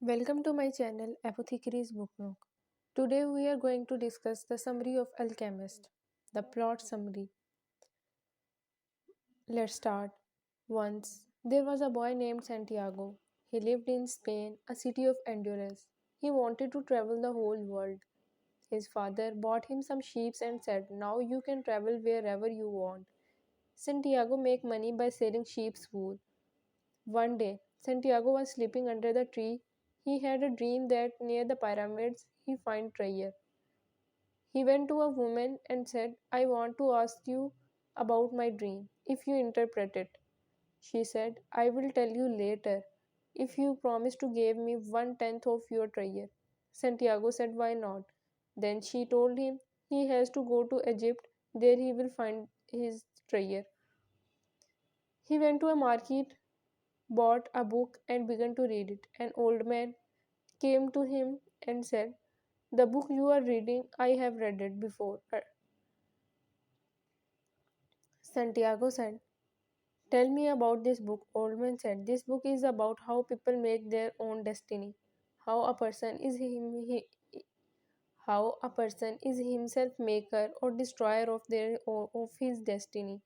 Welcome to my channel Apothecary's Book Nook. Today we are going to discuss the summary of Alchemist. The plot summary. Let's start. Once there was a boy named Santiago. He lived in Spain, a city of endurance. He wanted to travel the whole world. His father bought him some sheep and said, "Now you can travel wherever you want." Santiago make money by selling sheep's wool. One day, Santiago was sleeping under the tree. He had a dream that near the pyramids he find treasure. He went to a woman and said, "I want to ask you about my dream, if you interpret it." She said, "I will tell you later, if you promise to give me 1/10 of your treasure." Santiago said, "Why not?" Then she told him he has to go to Egypt, there he will find his treasure. He went to a market, bought a book, and began to read it. An old man came to him and said, "The book you are reading, I have read it before." Santiago said, "Tell me about this book." Old man said, "This book is about how people make their own destiny, how a person is how a person is himself maker or destroyer of his destiny,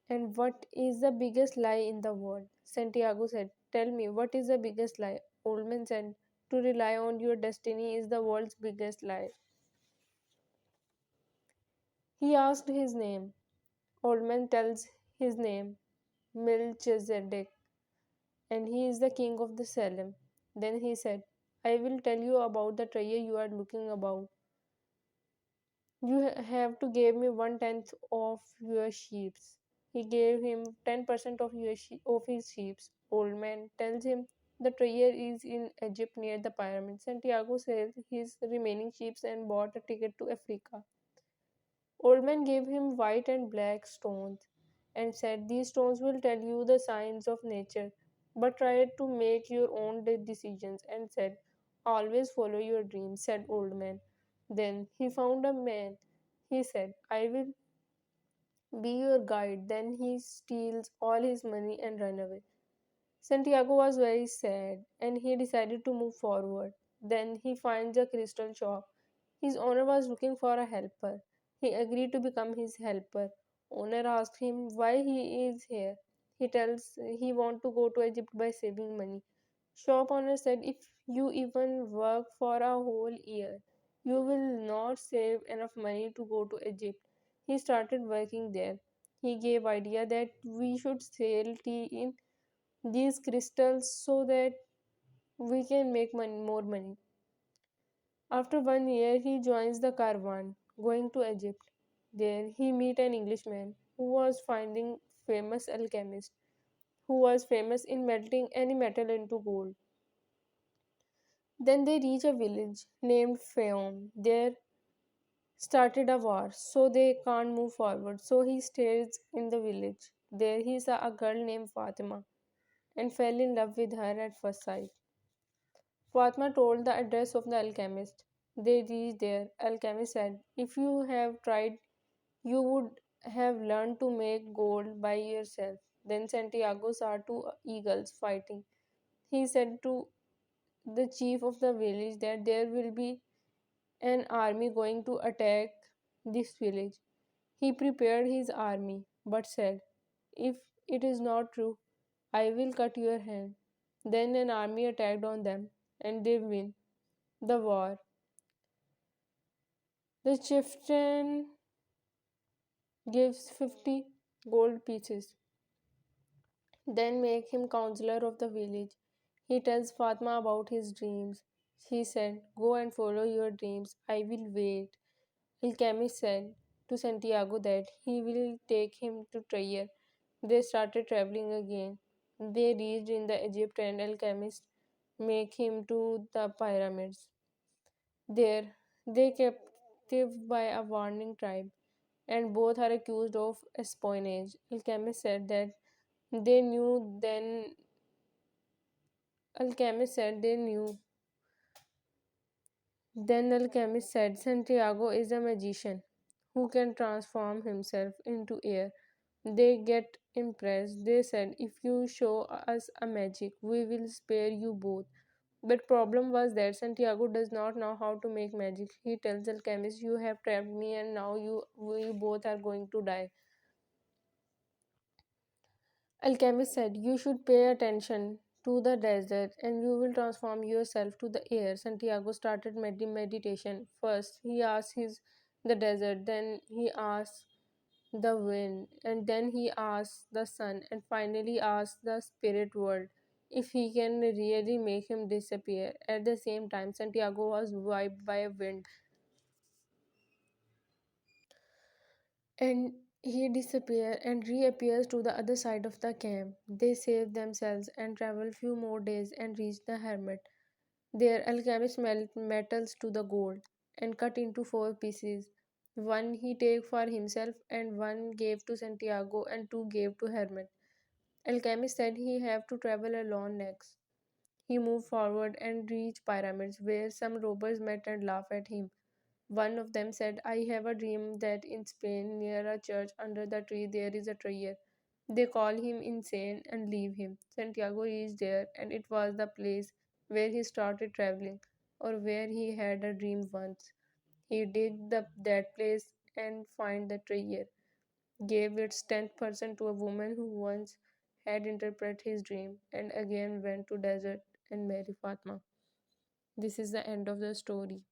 and what is the biggest lie in the world." Santiago said, "Tell me, what is the biggest lie?" Old man said, "To rely on your destiny is the world's biggest lie." He asked his name. Old man tells his name, Melchizedek, and he is the king of the Salem. Then he said, "I will tell you about the treasure you are looking about. You have to give me 1/10 of your sheep." He gave him 10% of of his sheep. Old man tells him the treasure is in Egypt near the pyramids. Santiago sells his remaining sheep and bought a ticket to Africa. Old man gave him white and black stones and said, "These stones will tell you the signs of nature, but try to make your own decisions." And said, "Always follow your dreams," said old man. Then he found a man. He said, "I will be your guide." Then he steals all his money and run away. Santiago was very sad and he decided to move forward. Then he finds a crystal shop. His owner was looking for a helper. He agreed to become his helper. Owner asked him why he is here. He tells he want to go to Egypt by saving money. Shop owner said, "If you even work for a whole year, you will not save enough money to go to Egypt." He started working there. He gave idea that we should sell tea in these crystals so that we can make more money. After 1 year, he joins the caravan going to Egypt. There, he meet an Englishman who was finding famous alchemist, who was famous in melting any metal into gold. Then they reach a village named Feom. There started a war, so they can't move forward. So he stays in the village. There he saw a girl named Fatima and fell in love with her at first sight. Fatma told the address of the alchemist. They reached there. Alchemist said, "If you have tried, you would have learned to make gold by yourself." Then Santiago saw two eagles fighting. He said to the chief of the village that there will be an army going to attack this village. He prepared his army, but said, "If it is not true, I will cut your hand." Then an army attacked on them, and they win the war. The chieftain gives 50 gold pieces, then make him counselor of the village. He tells Fatma about his dreams. She said, "Go and follow your dreams. I will wait." Alchemist said to Santiago that he will take him to Trier. They started traveling again. They reached in the Egypt and Alchemist make him to the pyramids. There, they captive by a warning tribe, and both are accused of espionage. Alchemist said that they knew then Alchemist said they knew. Then Alchemist said Santiago is a magician who can transform himself into air. They get impressed. They said, "If you show us a magic, we will spare you both." But problem was that Santiago does not know how to make magic. He tells Alchemist, "You have trapped me, and now we both are going to die." Alchemist said, "You should pay attention to the desert, and you will transform yourself to the air." Santiago started meditation. First, he asked the desert, then he asked the wind, and then he asked the sun, and finally asked the spirit world if he can really make him disappear. At the same time, Santiago was wiped by a wind, and he disappears and reappears to the other side of the camp. They save themselves and travel few more days and reach the hermit. There, Alchemist metals to the gold and cut into four pieces. One he take for himself, and one gave to Santiago, and two gave to hermit. Alchemist said he have to travel alone next. He moved forward and reached pyramids, where some robbers met and laughed at him. One of them said, "I have a dream that in Spain, near a church under the tree, there is a treasure." They call him insane and leave him. Santiago reached there, and it was the place where he started traveling, or where he had a dream once. He dig that place and find the treasure, gave its 10% to a woman who once had interpreted his dream, and again went to desert and married Fatma. This is the end of the story.